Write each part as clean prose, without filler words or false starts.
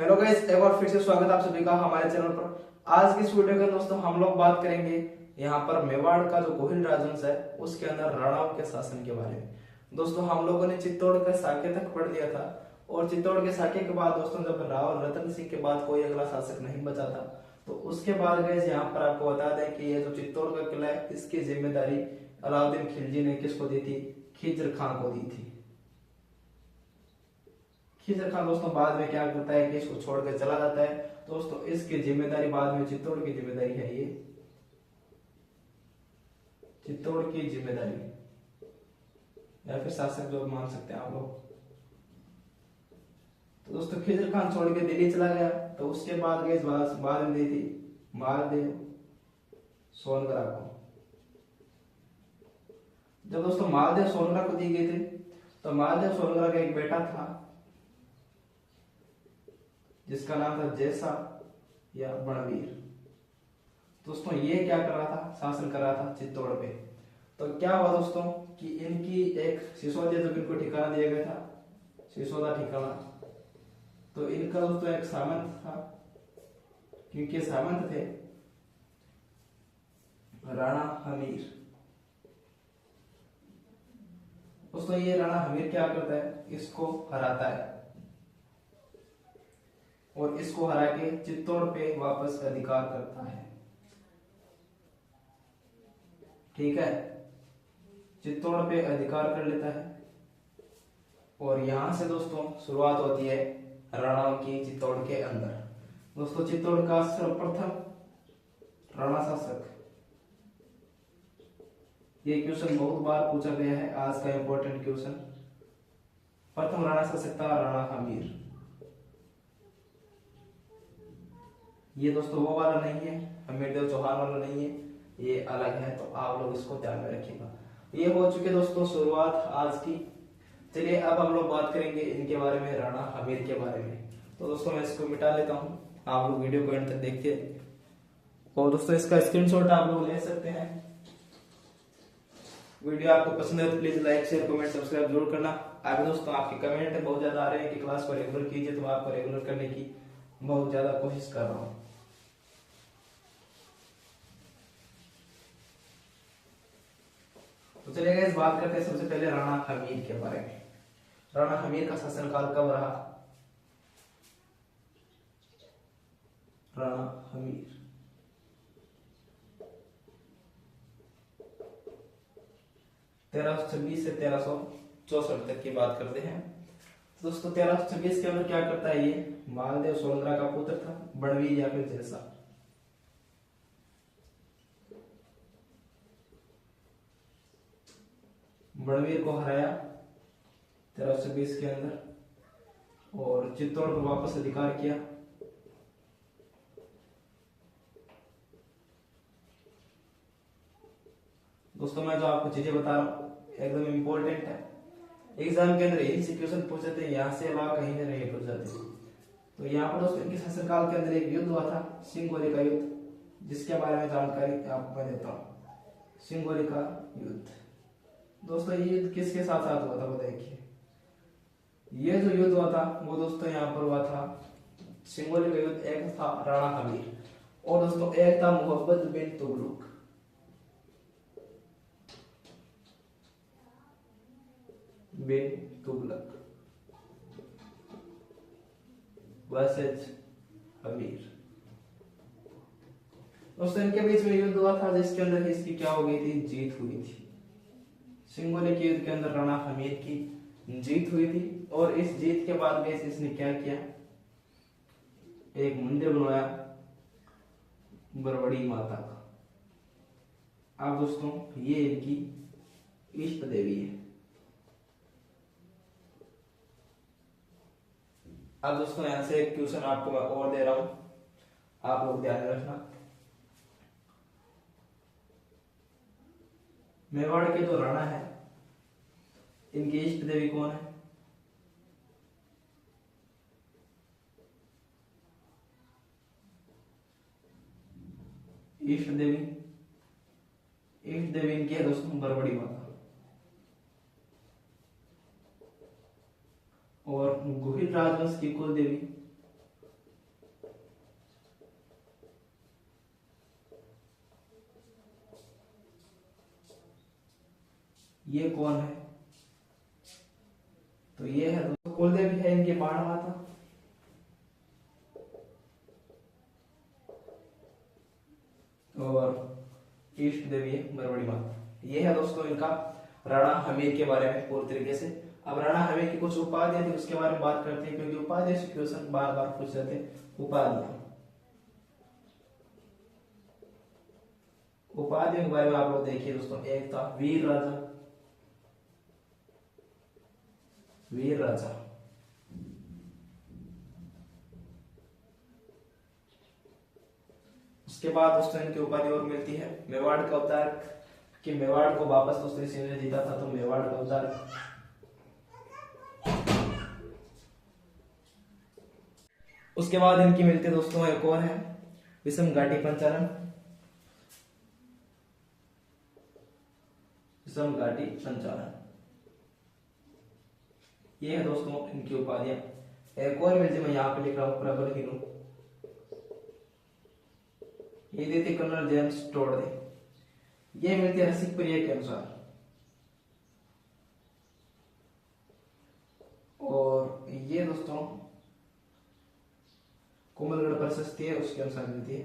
Hello guys, एक बार फिर से स्वागत है आप सभी का हमारे चैनल पर। आज की इस वीडियो में दोस्तों हम लोग बात करेंगे यहाँ पर मेवाड़ का जो गोहिल राजवंश है उसके अंदर राणाओं के शासन के बारे में। दोस्तों हम लोगों ने चित्तौड़ के साके तक पढ़ लिया था और चित्तौड़ के साके के बाद दोस्तों जब राव रतन सिंह के बाद कोई अगला शासक नहीं बचा था तो उसके बाद गए यहाँ पर आपको बता दें कि ये जो चित्तौड़ का किला है इसकी जिम्मेदारी अलाउद्दीन खिलजी ने किसको दी थी? खिज्र खां को दी थी। खिज्र खां दोस्तों बाद में क्या करता है कि इसको छोड़कर चला जाता है। दोस्तों इसकी जिम्मेदारी बाद में चित्तौड़ की जिम्मेदारी है, ये चित्तौड़ की जिम्मेदारी या फिर शासक जो मान सकते हैं आप लोग। तो दोस्तों खिज्र खान छोड़ के दिल्ली चला गया तो उसके बाद गए बाद में दी थी मालदेव सोनगरा को। जब दोस्तों मालदेव सोनगरा को दी गई थी तो मालदेव सोनगरा का एक बेटा था जिसका नाम था जैसा या बणवीर। दोस्तों ये क्या कर रहा था? शासन कर रहा था चित्तौड़ पे। तो क्या हुआ दोस्तों कि इनकी एक सिसोदिया जब इनको ठिकाना दिया गया था, सिसोदा ठिकाना, तो इनका दोस्तों एक सामंत था, क्योंकि सामंत थे राणा हमीर। दोस्तों ये राणा हमीर क्या करता है? इसको हराता है और इसको हरा के चित्तौड़ पे वापस अधिकार करता है। ठीक है, चित्तौड़ पे अधिकार कर लेता है और यहां से दोस्तों शुरुआत होती है राणाओं की चित्तौड़ के अंदर। दोस्तों चित्तौड़ का सर्वप्रथम राणा शासक, ये क्वेश्चन बहुत बार पूछा गया है, आज का इंपॉर्टेंट क्वेश्चन। प्रथम राणा शासक था राणा हमीर। ये दोस्तों वो वाला नहीं है, हमीरदेव चौहान वाला नहीं है, ये अलग है, तो आप लोग इसको ध्यान में रखिएगा। ये हो चुके दोस्तों शुरुआत आज की। चलिए अब हम लोग बात करेंगे इनके बारे में, राणा हमीर के बारे में। तो दोस्तों मैं इसको मिटा लेता हूँ, आप लोग वीडियो को एंड तक देखिए और दोस्तों इसका स्क्रीनशॉट आप लोग ले सकते हैं। वीडियो आपको पसंद है तो please like share comment subscribe जरूर करना। आगे दोस्तों आपके कमेंट बहुत ज्यादा आ रहे हैं कि क्लास को रेगुलर कीजिए, तो आपको रेगुलर करने की बहुत ज्यादा कोशिश कर रहा हूँ। तो चलिए गाइस बात करते हैं सबसे पहले राणा हमीर के बारे में। राणा हमीर का शासनकाल कब रहा? राणा हमीर 1326 से 1364 तक की बात करते हैं। दोस्तों 1326 के अंदर क्या करता है? ये मालदेव सोनगरा का पुत्र था, बणवीर या फिर जैसा। बणवीर को हराया 1320 के अंदर और चित्तौड़ पर वापस अधिकार किया। दोस्तों मैं जो आपको चीजें बता रहा हूँ एकदम इंपॉर्टेंट है, एग्जाम के अंदर यही क्वेश्चन पूछे थे, यहाँ से अलावा कहीं नहीं पूछ जाते। तो यहाँ पर दोस्तों इनके शासनकाल के अंदर एक युद्ध हुआ था, सिंगोली का युद्ध, जिसके बारे में जानकारी आपको मैं देता हूँ। सिंगोली का युद्ध दोस्तों, ये युद्ध किसके साथ साथ हुआ था वो देखिए। ये जो युद्ध हुआ था वो दोस्तों यहाँ पर हुआ था सिंगोली का युद्ध। एक था राणा हमीर और दोस्तों एक था मोहब्बत बिन तुगलक। बिन तुगलक वर्सेस हमीर। दोस्तों इनके बीच में युद्ध हुआ था जिसके अंदर इसकी क्या हो गई थी? जीत हुई थी। सिंगोली के युद्ध के अंदर राणा हमीर की जीत हुई थी और इस जीत के बाद में इसने क्या किया? एक मंदिर बनवाया बरवड़ी माता का। अब दोस्तों ये इनकी इष्ट देवी है। अब दोस्तों यहां से एक क्वेश्चन आपको मैं और दे रहा हूं, आप लोग ध्यान रखना। मेवाड़ के जो राणा है इनकी इष्ट देवी कौन है? इष्ट देवी इनकी है दोस्तों बरवड़ी माता। और गोहिल राजवंश की कुल देवी ये कौन है? तो ये है दोस्तों कुलदेवी है इनकी बाण माता। और इष्ट देवी है बरबड़ी माता। ये है दोस्तों इनका राणा हमीर के बारे में पूरी तरीके से। अब राणा हमीर की कुछ उपाधियां थी उसके बारे में बात करते हैं, क्योंकि उपाधि से क्वेश्चन बार बार पूछ रहे थे। उपाधियों के बारे में आप लोग देखिए दोस्तों, एक था वीर राजा। वीर राजा, उसके बाद दोस्तों इनकी उपाधि और मिलती है मेवाड़ का अवतारक, कि मेवाड़ को वापस दोस्तों इसी ने जीता था, तो मेवाड़ का अवतारक। उसके बाद इनकी मिलती है दोस्तों एक और है विषम घाटी पंचानन। विषम घाटी पंचानन, ये है दोस्तों इनकी उपाधियां। एक और मिलती, मैं यहाँ पे लिख रहा हूं प्रबल हिनु। ये देते कर्नल जेम्स टोडे। ये मिलती है रसिक प्रिय के अनुसार। और ये दोस्तों कोमलगढ़ प्रशस्ति है उसके अनुसार मिलती है।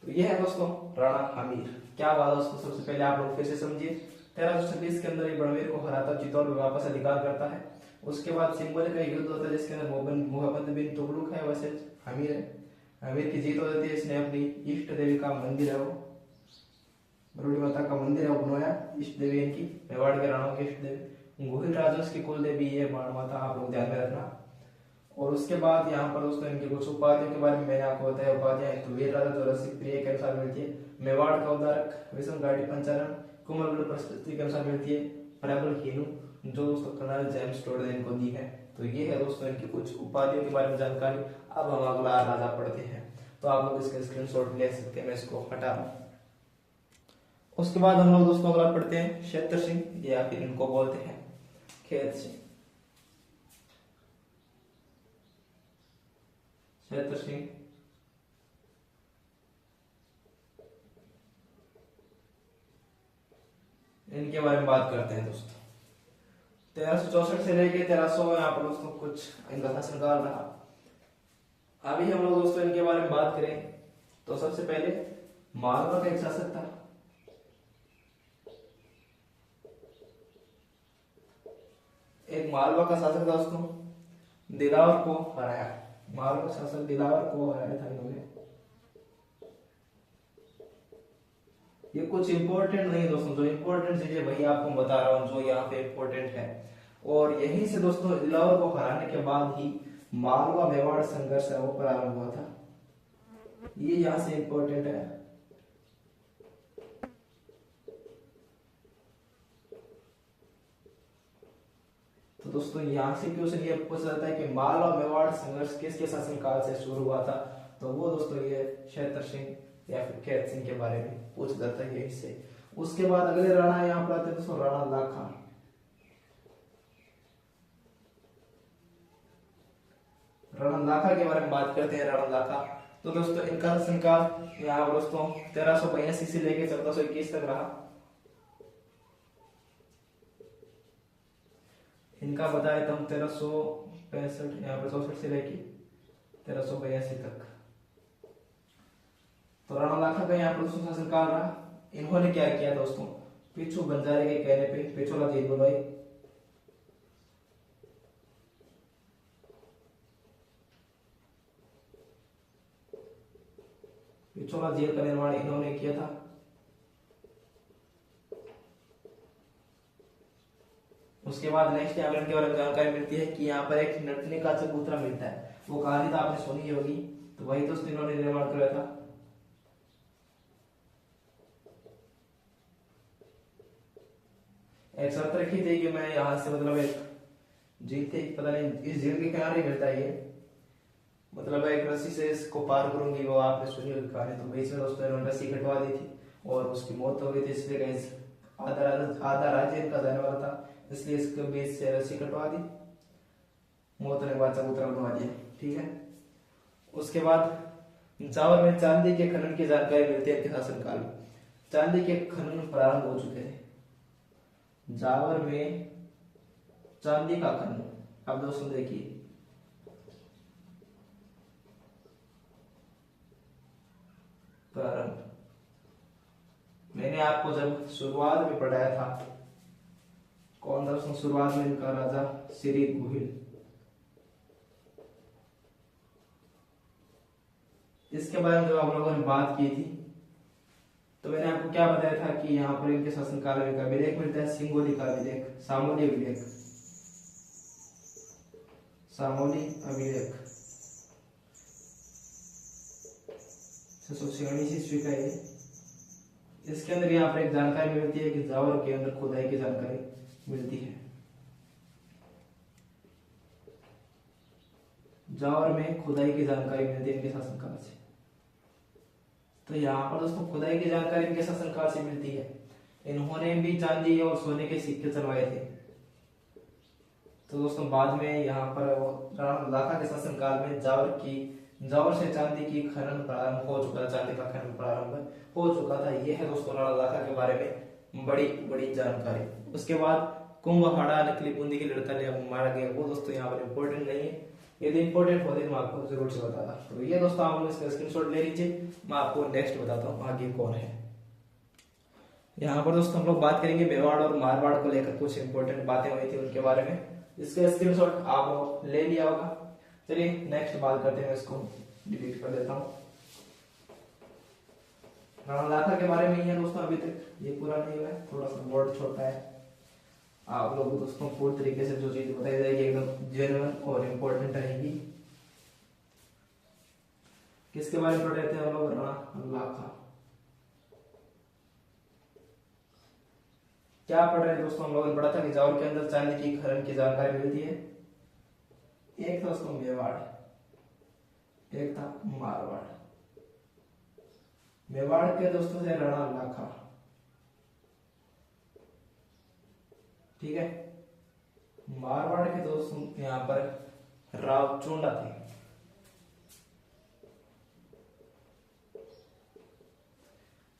तो ये है दोस्तों राणा हमीर। क्या हुआ दोस्तों, सबसे पहले आप लोग फिर से समझिए। 1326 के अंदर बड़वेर को हराता, चित्तौड़ में वापस अधिकार करता है। उसके बाद सिंबल का युद्ध होता है जिसके अंदर मोहम्मद बिन तुगलक है वैसे हमीर है। हमीर की जीत हो जाती है। इसने अपनी इष्ट देवी का मंदिर है, वो बरबड़ी माता का मंदिर है वो बनवाया। इष्ट देवी इनकी मेवाड़ के राणाओं की इष्ट देवी। गोहिल राजवंश की कुल देवी ये बाण माता, आप लोग ध्यान में रखना। और उसके बाद यहाँ पर दोस्तों इनकी कुछ उपाधियों के बारे में मैंने आपको बताया। उपाधियां तो वीर राजा जो रसिक प्रिय के अनुसार मिलती है, मेवाड़ का उद्धारक, विषम घाटी पंचानन, कोमलगढ़ प्रशस्ति के अनुसार मिलती है, प्रबल हिनु जो दोस्तों कर्नल जेम्स टोडे ने इनको दी है। तो ये है दोस्तों इनकी कुछ उपाधियों के बारे में जानकारी। अब हम अगला राजा पढ़ते हैं, तो आप लोग इसका स्क्रीनशॉट ले सकते हैं। मैं इसको हटा रहा हूं। उसके बाद हम लोग दोस्तों अगला पढ़ते हैं क्षेत्र सिंह, या फिर इनको बोलते हैं खेत सिंह। क्षेत्र सिंह इनके बारे में बात करते हैं दोस्तों। 1364 से लेके 1300 यहाँ पर दोस्तों कुछ इनका शासनकाल रहा। अभी हम लोग दोस्तों इनके बारे में बात करें तो सबसे पहले मालवा का एक शासक था। एक मालवा का शासक था दोस्तों, दिलावर को हराया। मालवा शासक दिलावर को हराया था इन्होंने। ये कुछ इंपॉर्टेंट नहीं दोस्तों, जो इंपॉर्टेंट चीजें वही आपको बता रहा हूँ जो यहाँ पे इंपॉर्टेंट है। और यहीं से दोस्तों दिलावर को हराने के बाद ही मालवा मेवाड़ संघर्ष है वो प्रारंभ हुआ था। ये यहाँ से इंपॉर्टेंट है। तो दोस्तों यहाँ से क्वेश्चन ये पूछा जाता है कि मालवा मेवाड़ संघर्ष किसके शासनकाल से शुरू हुआ था। तो वो दोस्तों ये क्षेत्र सिंह या फिर खेत सिंह के बारे में पूछ जाता है यही से। उसके बाद अगले राणा यहाँ पर आते हैं दोस्तों राणा लाखा। राणा लाखा के बारे में बात करते हैं। राणा लाखा तो दोस्तों इनका शासनकाल यहाँ पर दोस्तों 1382 से लेकर 1421 तक रहा। इनका बताया था 1365 यहाँ पर 64 से लेकर 1382 तक। तो राणा लाखा का यहाँ पर दोस्तों शासनकाल रहा। इन्होंने क्या किया दोस्तों, पिछू बंजारे के कहने पे पिछोला जेल बनवाई। पिछोला जेल का निर्माण इन्होंने किया था। उसके बाद नेक्स्ट यहाँ पर इनके बारे में जानकारी मिलती है कि यहाँ पर एक नटनी का चबूतरा मिलता है। वो कहानी तो आपने सुनी होगी, तो वही दोस्तों इन्होंने निर्माण कराया था। एक शर्त रखी थी कि मैं यहाँ से मतलब एक झील थी, पता नहीं इस झील के किनारे मिलता है ये, मतलब एक रस्सी से इसको पार करूंगी, वो आपने सुनी होगी कहानी। तो बीच में दोस्तों इन्होंने रस्सी कटवा दी थी और उसकी मौत हो गई थी, इसलिए कहीं आधा राज्य इनका जाने वाला था, इसलिए इसके बीच से रस्सी कटवा दी, मौत होने के बाद चबूतरा बनवा दिया। ठीक है। उसके बाद जावर में चांदी के खनन की जानकारी मिलती है इनके शासनकाल में। चांदी के खनन प्रारंभ हो चुके थे। जावर में चांदी का खनन, अब दोस्तों देखिए प्रारंभ, मैंने आपको जब शुरुआत में पढ़ाया था, कौन था दोस्तों शुरुआत में इनका राजा श्री गुहिल। इसके बारे में जब आप लोगों ने बात की थी तो मैंने आपको क्या बताया था कि यहाँ पर इनके शासनकाल में अभिलेख मिलता है, सिंगोली का अभिलेख, सामोली अभिलेख, सामोली अभिलेख 696 ईस्वी का ये। इसके अंदर यहाँ पर एक जानकारी मिलती है कि जावर के अंदर खुदाई की जानकारी मिलती है। जावर में खुदाई की जानकारी मिलती है इनके शासनकाल से। तो यहाँ पर दोस्तों खुदाई की जानकारी इनके शासनकाल से मिलती है। इन्होंने भी चांदी और सोने के सिक्के चलवाए थे। तो दोस्तों बाद में यहाँ पर राणा लाखा के शासनकाल में जावर से चांदी की खनन प्रारंभ हो चुका था, चांदी का खनन प्रारंभ हो चुका था। यह है दोस्तों राणा लाखा के बारे में बड़ी बड़ी जानकारी। उसके बाद कुंभहाड़ा नकली बूंदी की लड़का ने मारा गया, वो दोस्तों यहाँ पर इम्पोर्टेंट नहीं है। यदि इंपॉर्टेंट होते तो मैं आपको जरूर से बताता। तो ये दोस्तों आप लोग इसका स्क्रीनशॉट ले लीजिए, मैं आपको नेक्स्ट बताता हूँ आगे कौन है। यहाँ पर दोस्तों हम लोग बात करेंगे मेवाड़ और मारवाड़ को लेकर कुछ इंपॉर्टेंट बातें हुई थी उनके बारे में। इसका स्क्रीनशॉट आप लोग ले लिया होगा। चलिए नेक्स्ट बात करते हैं, इसको डिलीट कर देता हूँ। राणा लाखा के बारे में ही है दोस्तों, अभी तक ये पूरा नहीं हुआ है, थोड़ा सा बोर्ड छोटा है। आप लोग दोस्तों पूरी तरीके से जो चीज बताई जाएगी एकदम जेन्युइन और इम्पोर्टेंट रहेगी। किसके बारे में पढ़ रहे थे हम लोग? राणा लाखा। क्या पढ़ रहे हैं दोस्तों हम लोगों ने पढ़ा था कि जावर के अंदर चांदी की खनन की जानकारी मिलती है। एक था दोस्तों मेवाड़, एक था मारवाड़। मेवाड़ के दोस्तों से राणा लाखा, ठीक है। मारवाड़ के दोस्तों यहाँ पर राव चोंडा थे।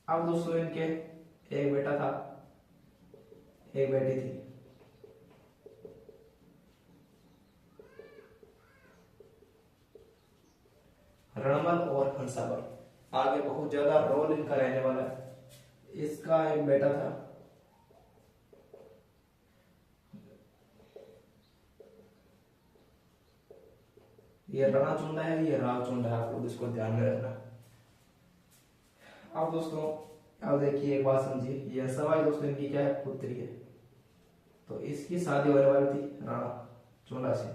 अब दोस्तों इनके एक बेटा था, एक बेटी थी। रणमल और हंसावल, आगे बहुत ज्यादा रोल इनका रहने वाला है। इसका एक बेटा था, ये रणा चुंडा है, ये राव चुंडा है, आप लोग इसको ध्यान में रखना। अब दोस्तों अब देखिए एक बात समझिए, ये सवाल दोस्तों इनकी क्या है? पुत्री है। तो इसकी शादी होने वाली थी राणा चुंडा से,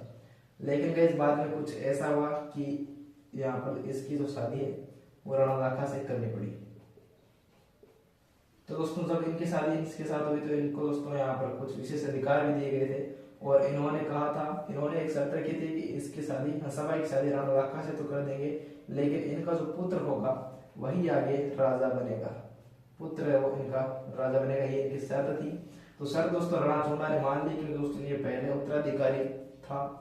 लेकिन इस बाद में कुछ ऐसा हुआ कि यहाँ पर इसकी जो शादी है वो राणा लाखा से करनी पड़ी। तो दोस्तों जब इनकी शादी इसके साथ हुई तो इनको दोस्तों यहाँ पर कुछ विशेष अधिकार भी दिए गए थे और इन्होंने कहा था, इन्होंने एक शर्त रखी थी कि इसकी शादी हंसाबाई की शादी राणा लाखा से तो कर देंगे, लेकिन इनका जो पुत्र होगा वही आगे राजा बनेगा, पुत्र है वो इनका राजा बनेगा, ये इनकी शर्त थी। तो शर्त दोस्तों राणा चुंडा ने मान ली क्योंकि दोस्तों ये पहले उत्तराधिकारी था,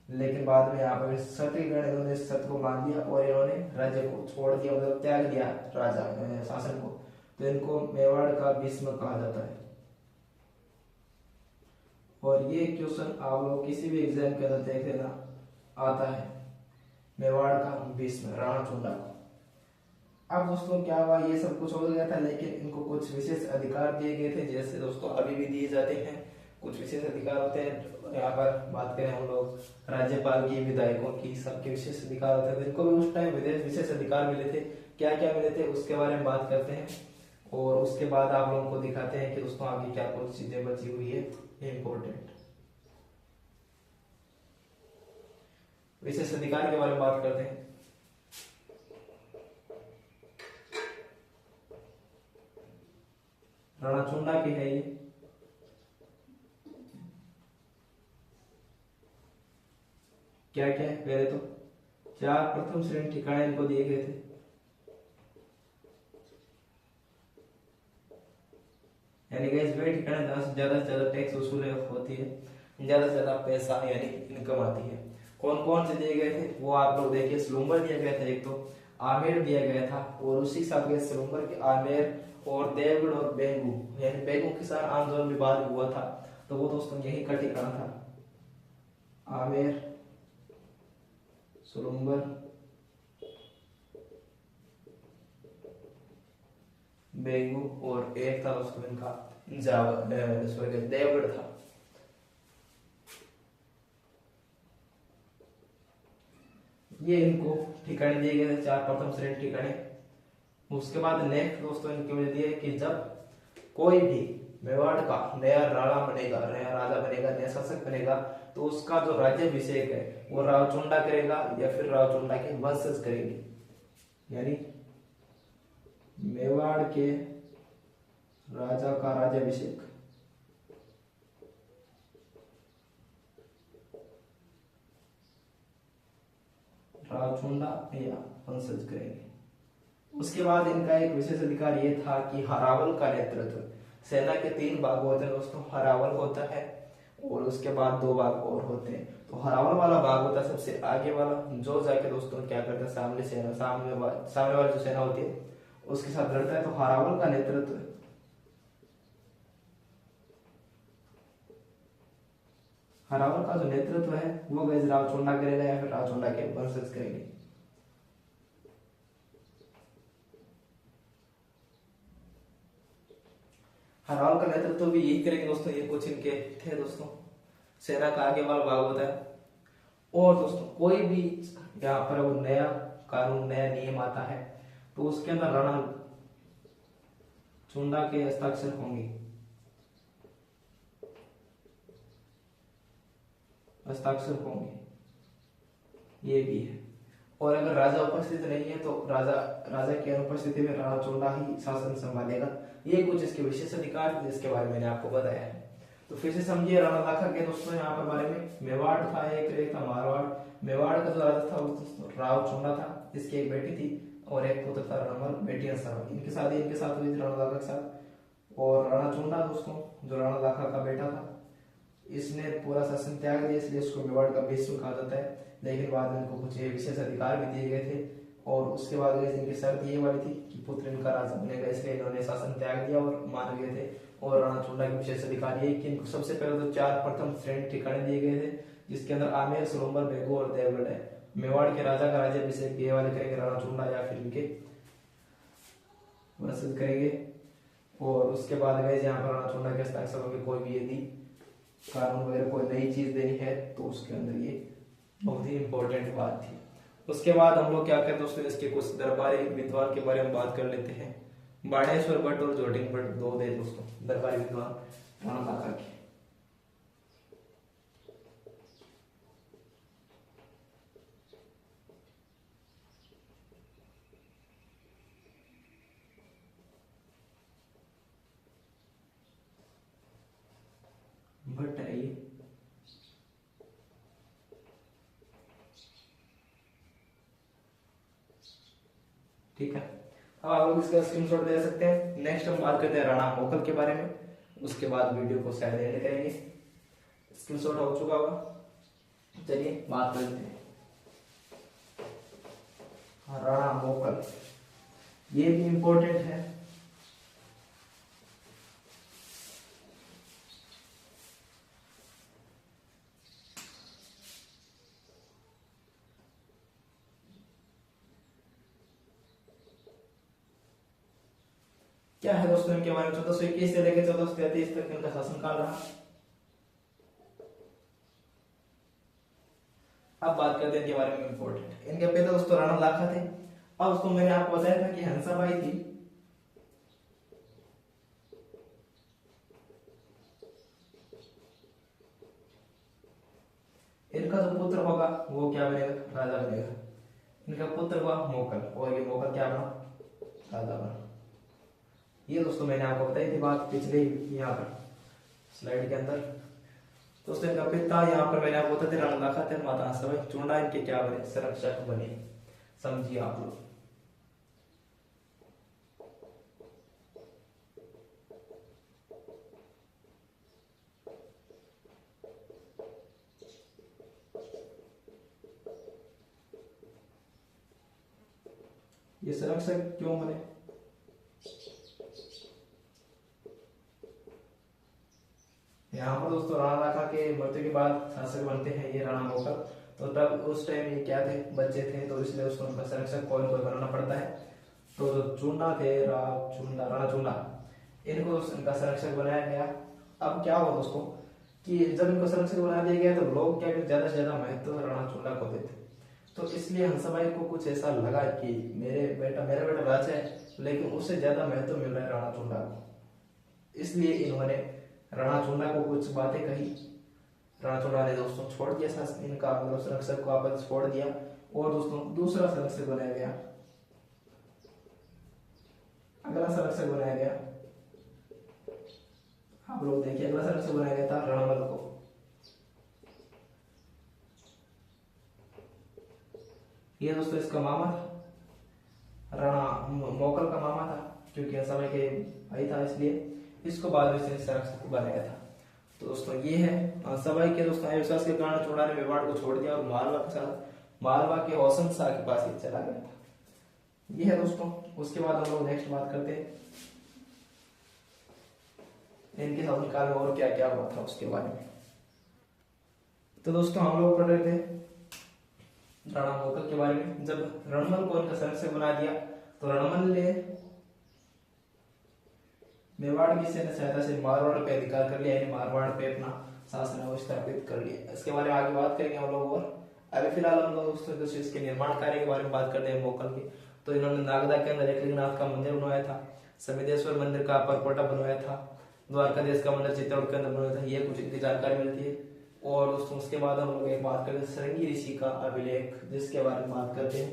लेकिन बाद में यहाँ पर शर्त के कारण इन्होंने शर्त को मान लिया और इन्होंने राज्य को छोड़ दिया, मतलब त्याग दिया राजा शासन को। तो इनको मेवाड़ का भीष्म कहा जाता है। और ये क्वेश्चन आप लोग किसी भी एग्जाम के अंदर देख लेना आता है, मेवाड़ का भीष्म राणा चुंडा को। अब दोस्तों क्या हुआ, ये सब कुछ हो गया था, लेकिन इनको कुछ विशेष अधिकार दिए गए थे, जैसे दोस्तों अभी भी दिए जाते हैं। कुछ विशेष अधिकार होते हैं, यहाँ पर बात करें हम लोग राज्यपाल की, विधायकों की, सबके विशेष अधिकार होते हैं। इनको भी उस टाइम विशेष अधिकार मिले थे। क्या क्या मिले थे उसके बारे में बात करते हैं और उसके बाद आप लोगों को दिखाते हैं कि दोस्तों आगे क्या कुछ चीजें बची हुई है इम्पोर्टेंट। विशेष अधिकार के बारे में बात करते हैं। राणा चुंडा की है ये। क्या क्या है? पहले तो 4 प्रथम श्रेणी ठिकाने इनको दिए गए थे। यानी कि वे ठिकाने जहां से ज्यादा टैक्स वसूल होती है, ज्यादा से ज्यादा पैसा यानी इनकम आती है। कौन कौन से दिए गए थे वो आप लोग देखिए। स्लूम्बर दिया गया था एक तो, आमेर दिया गया था, और उसी के साथ गए सलूम्बर के आमेर और देवगढ़ और बेंगू, यानी बेंगू के साथ आंदोलन विवाद हुआ था, तो वो दोस्तों यही का ठिकाना था, आमेर, सलूम्बर, बेंगू, और एक था दोस्तों इनका देवगढ़ था। ये इनको ठिकाने दिए गए थे, 4 प्रथम श्रेणी ठिकाने। उसके बाद नेक्स्ट दोस्तों इनकी मुझे दिए कि जब कोई भी मेवाड़ का नया राणा बनेगा, नया राजा बनेगा, नया शासक बनेगा, तो उसका जो राज्याभिषेक है वो राव चुंडा करेगा या फिर राव चुंडा के वंशज करेंगे, यानी मेवाड़ के राजा का राज्याभिषेक राव चुंडा या वंशज करेंगे। उसके बाद इनका एक विशेष अधिकार ये था कि हरावल का नेतृत्व, सेना के 3 भाग होते हैं दोस्तों, हरावल होता है और उसके बाद 2 भाग और होते हैं। तो हरावल वाला भाग होता है सबसे आगे वाला, जो जाके दोस्तों क्या करता है, सामने वाली जो सेना होती है उसके साथ लड़ता है। तो हरावल का नेतृत्व हरावल का जो नेतृत्व है वो गैस राव चुंडा करेगा या फिर राव चुंडा के वंशज करेंगे। हरावल का नेतृत्व भी यही करेंगे दोस्तों, ये कुछ इनके थे दोस्तों, सेना का आगे वाला भाग होता है। और दोस्तों कोई भी यहाँ पर वो नया कानून, नया नियम आता है तो उसके अंदर राणा चुंडा के हस्ताक्षर होंगे, ये भी है। और अगर राजा उपस्थित नहीं है तो राजा की अनुपस्थिति में राणा चुंडा ही शासन संभालेगा। ये कुछ इसके विशेष अधिकार थे जिसके बारे में मैंने आपको बताया है। तो फिर से समझिए राणा लाखा के दोस्तों यहाँ पर बारे में। मेवाड़ था एक था मारवाड़। मेवाड़ का जो राजा था वो राव चुंडा था, इसकी एक बेटी थी और एक पुत्र था रणमल, बेटी सरवा। इनकी शादी इनके साथ हुई थी राणा लाखा के साथ। और राणा चुंडा दोस्तों जो राणा लाखा का बेटा था, इसने पूरा शासन त्याग दिया, इसलिए इसको मेवाड़ का भीष्म कहा जाता है। लेकिन बाद में इनको कुछ विशेष अधिकार भी दिए गए थे। और उसके बाद इनकी शर्त ये वाली थी कि पुत्र इनका राजा बनेगा, इसलिए इन्होंने शासन त्याग दिया और मान गए थे। और राणा चुंडा के विशेष अधिकार ये कि इनको सबसे पहले तो 4 प्रथम श्रेणी ठिकाने दिए गए थे, जिसके अंदर आमेर, सलूम्बर, बेगू और देवगढ़ है। मेवाड़ के राजा का राज्याभिषेक ये वाले करेंगे राणा चुंडा या फिर इनके वंशज करेंगे। और उसके बाद गए यहाँ पर राणा चुंडा के हस्ताक्षर होंगे। कोई भी यदि कानून वगैरह कोई नई चीज देनी है तो उसके अंदर ये बहुत ही इंपॉर्टेंट बात थी। उसके बाद हम लोग क्या करते हैं दोस्तों, इसके कुछ दरबारी विद्वान के बारे में बात कर लेते हैं। बाणेश्वर भट्ट और जोटिंग भट्ट 2 थे दोस्तों दरबारी विद्वान राणा लाखा के। भट्ट है ये, ठीक है। अब आप लोग इसका स्क्रीनशॉट दे सकते हैं। नेक्स्ट हम बात करते हैं राणा मोकल के बारे में, उसके बाद वीडियो को शायद एंड करेंगे। स्क्रीनशॉट हो चुका होगा, चलिए बात करते हैं। राणा मोकल ये भी इंपॉर्टेंट है। क्या है दोस्तों इनके बारे में, 1421 से लेकर 1433 तक इनका शासनकाल रहा। अब बात करते हैं इनके बारे में इंपॉर्टेंट। इनके पिता दोस्तों राणा लाखा थे। अब दोस्तों मैंने आपको बताया था कि हंसाबाई थी, इनका जो पुत्र होगा वो क्या बनेगा, राजा बनेगा। इनका पुत्र हुआ मोकल और ये मोकल क्या बना, राजा बना। ये दोस्तों मैंने आपको बताई थी बात पिछले यहाँ पर स्लाइड के अंदर। दोस्तों इनका पिता यहाँ पर मैंने आपको बताया राणा लाखा थे, माता हंसाबाई। चुंडा इनके क्या बने, संरक्षक बने। समझिए आप लोग। ये संरक्षक क्यों बने? यहाँ पर दोस्तों राणा लाखा के मृत्यु के बाद शासक बनते हैं ये राणा मोकल। तो तब उस टाइम ये क्या थे, बच्चे थे, तो इसलिए उसको उनका संरक्षक कोई कोई बनाना पड़ता है। तो जो चूंडा थे, राणा चूंडा, इनको इनका संरक्षक बनाया गया। अब क्या हुआ दोस्तों कि जब इनको संरक्षक बना दिया गया तो लोग क्या ज्यादा से ज्यादा महत्व राणा चूंडा को देते। तो इसलिए हंसाबाई को कुछ ऐसा लगा कि मेरा बेटा राजा है, लेकिन उससे ज्यादा महत्व मिल रहा है राणा चूंडा को। इसलिए इन्होंने राणा चूंडा को कुछ बातें कही। राणा चूंडा ने दोस्तों छोड़ दिया इनका मतलब संरक्षक को वापस छोड़ दिया और दोस्तों दूसरा संरक्षक बनाया गया। अगला संरक्षक बनाया गया, आप लोग देखिए, अगला संरक्षक बनाया गया था रणमल को। ये दोस्तों इसका मामा था, राणा मोकल का मामा था, क्योंकि समय के भाई था, इसलिए इसको बाद में संरक्षक बनाया था। तो दोस्तों ये है सबाई के दोस्तों अविश्वास के कारण चूंडा ने मेवाड़ को छोड़ दिया और मालवा के हौसन शाह के पास ही चला गया था। ये है दोस्तों। उसके बाद हम लोग नेक्स्ट बात करते हैं इनके शासनकाल में और क्या क्या हुआ था उसके बारे में। तो दोस्तों हम लोग पढ़ रहे थे राणा मोकल के बारे में। जब रणमल को उनका संरक्षक बना दिया तो रणमल ने मेवाड़ की सैन्य सहायता से मारवाड़ पे अधिकार कर लिया, यानी मारवाड़ पे अपना शासन स्थापित कर लिया। इसके बारे में आगे बात करेंगे हम लोग। और अभी फिलहाल हम लोग दोस्तों इसके निर्माण कार्य के बारे में बात करते हैं मोकल की। तो इन्होंने नागदा के अंदर एकलिंगनाथ का मंदिर बनवाया था, समिदेश्वर मंदिर का परकोटा बनवाया था, द्वारकाधीश का मंदिर चित्तौड़ के अंदर बनवाया था। ये कुछ इतनी जानकारी मिलती है। और दोस्तों उसके बाद हम लोग एक बात करते हैं सरंगी ऋषि का अभिलेख, जिसके बारे में बात करते हैं।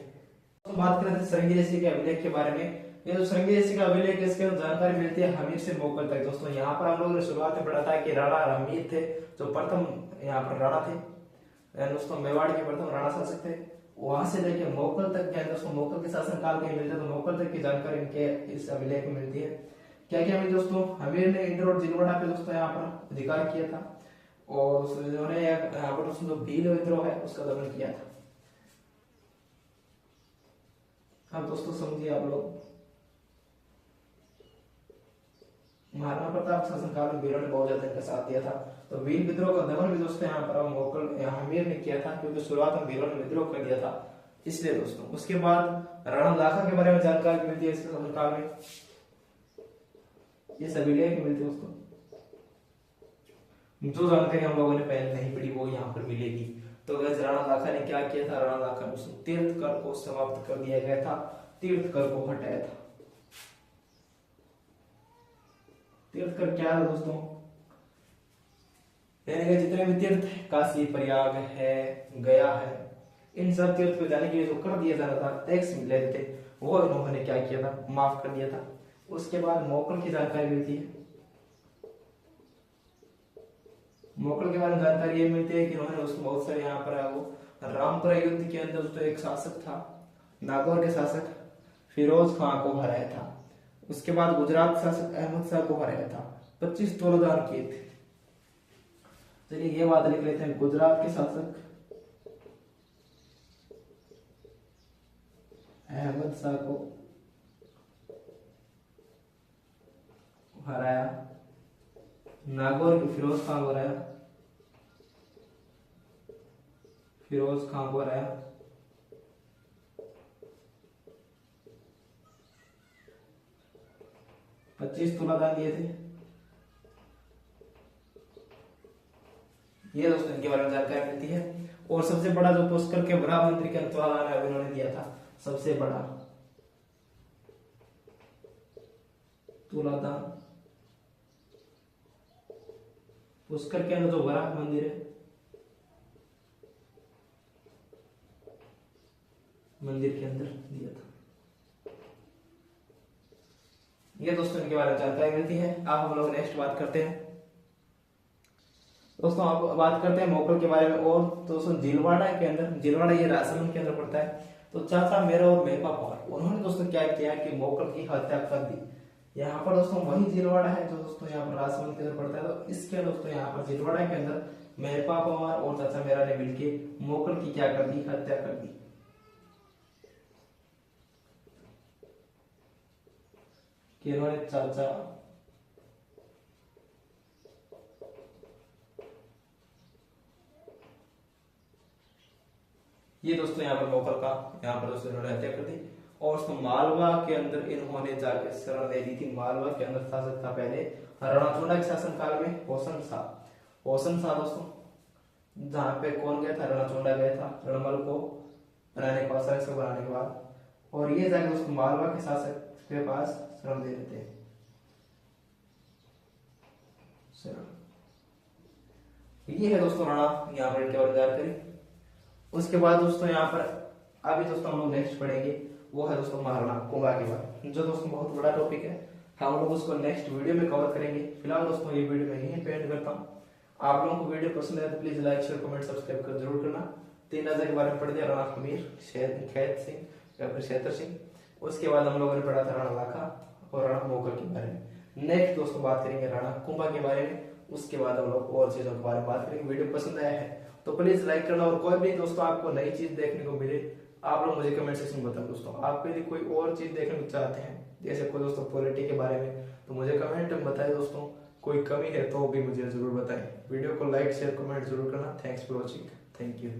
तो बात करते हैं सरंगी ऋषि के अभिलेख के बारे में। ये जो सरंगी ऋषि का अभिलेख है, इसके जानकारी मिलती है हमीर से मोकल तक। दोस्तों यहाँ पर हम लोग ने शुरुआत में पढ़ा था कि राणा हमीर थे जो प्रथम यहाँ पर राणा थे, दोस्तों मेवाड़ के प्रथम राणा शासक थे। वहां से लेकर मोकल तक क्या दोस्तों मोकल के शासन काल कहीं मिलते, तो मोकल तक की जानकारी इनके इस अभिलेख में मिलती है। क्या क्या मिली दोस्तों? हमीर ने इंदौर और जिलवाड़ा पे दोस्तों यहाँ पर अधिकार किया था और उन्होंने यहाँ पर दोस्तों जो भील विद्रोह है उसका दमन किया था। अब दोस्तों समझिए आप लोग, महाराणा प्रताप शासनकाल में भीलों ने बहुत ज्यादा इनका साथ दिया था। तो भील विद्रोह का दमन भी दोस्तों यहाँ पर मोकल हमीर ने किया था, क्योंकि शुरुआत में भीलों ने विद्रोह कर दिया था, इसलिए दोस्तों। उसके बाद राणा लाखा के बारे में जानकारी मिलती है इसके शासनकाल में, ये सभी लेख मिलते हैं दोस्तों। जो जानकारी हम लोगों ने पहले नहीं पढ़ी वो यहाँ पर मिलेगी। तो गैस राणा लाखा ने क्या किया था? राणा लाखा ने तीर्थ कर को समाप्त कर दिया गया था, तीर्थ कर को हटाया था। तीर्थ कर क्या है दोस्तों? यानी कि जितने भी तीर्थ काशी, प्रयाग है, गया है, इन सब तीर्थ को जाने के लिए जो कर दिया जाना था, टैक्स लेते थे, वो इन्होंने क्या किया था? माफ कर दिया था। उसके बाद मोकल की जानकारी मिलती है। मोकल के बारे में जानकारी ये मिलती है कि उन्होंने उसको बहुत सारे यहाँ पर वो रामपुरा युद्ध के अंदर तो एक शासक था, नागौर के शासक फिरोज खां को हराया था। उसके बाद गुजरात शासक अहमद शाह को हराया था, 25 तोड़दार किए थे। चलिए ये बात लिख लेते हैं। गुजरात के शासक अहमद शाह को हराया, नागौर के फिरोज खां को हराया, फिरोज खां को हराया, 25 तुलादान दिए थे। ये दोस्तों इनके बारे में जानकारी मिलती है। और सबसे बड़ा जो पुष्कर के बड़ा मंत्री के तुलादान है उन्होंने दिया था, सबसे बड़ा तुलादान पुष्कर के अंदर जो वराह मंदिर है, मंदिर के अंदर दिया था। ये दोस्तों इनके बारे में जानकारी मिलती है। अब हम लोग नेक्स्ट बात करते हैं दोस्तों, आप बात करते हैं मोकल के बारे में। और दोस्तों जिलवाड़ा के अंदर, जिलवाड़ा ये राजसमंद के अंदर पड़ता है। तो चाचा मेरा और मेहपा पवार, उन्होंने दोस्तों क्या किया कि मोकल की हत्या कर दी। यहाँ पर दोस्तों वही जिलवाड़ा है जो दोस्तों यहाँ पर राजसमंद के अंदर पड़ता है। तो इसके दोस्तों यहाँ पर जिलवाड़ा के अंदर मेहपा पवार और चाचा मेरा ने मिलकर मोकल की क्या कर दी? हत्या कर दी। कि इन्होंने चाचा ये दोस्तों यहाँ पर मोगल का यहाँ पर दोस्तों इन्होंने हत्या कर दी। और दोस्तों मालवा के अंदर इन्होंने जाके शरण ले ली थी। मालवा के अंदर शासक था पहले रणचूड़ा के शासन काल में होसन शाह। होसन शाह दोस्तों जहाँ पे कौन गया था, रणचूड़ा गया था रणमल को बनाने के बाद, को बनाने के बाद, और ये जाके दोस्तों मालवा के शासक के पास शरण ले लेते हैं। ये है दोस्तों राणा यहाँ पर इनके बारे में जानकारी। उसके बाद दोस्तों यहाँ पर अभी दोस्तों हम लोग नेक्स्ट पढ़ेंगे, वो है दोस्तों महाराणा कुंभा के बारे, जो दोस्तों बहुत बड़ा टॉपिक है। हम लोग उसको नेक्स्ट वीडियो में कवर करेंगे। फिलहाल दोस्तों ये वीडियो मैं यहीं पे एंड करता हूँ। आप लोगों को वीडियो पसंद है तो please like share comment subscribe कर जरूर करना। 3 राजा के बारे में पढ़ दिया, राणा हमीर, खैत सिंह या फिर शेतर सिंह। उसके बाद हम लोगों ने पढ़ा था राणा लाखा और राणा मोगल के बारे में। नेक्स्ट दोस्तों बात करेंगे राणा कुंभा के बारे में। उसके बाद हम लोग और चीजों के बारे में बात करेंगे। वीडियो पसंद आया है तो प्लीज लाइक करना, और कोई भी दोस्तों आपको नई चीज देखने को मिले आप लोग मुझे कमेंट सेक्शन में बताओ। दोस्तों आप यदि कोई और चीज देखने को चाहते हैं, जैसे कोई दोस्तों पॉलिटिक्स के बारे में, तो मुझे कमेंट में बताएं। दोस्तों कोई कमी है तो भी मुझे जरूर बताएं। वीडियो को लाइक शेयर कमेंट जरूर करना। Thanks for watching, thank you.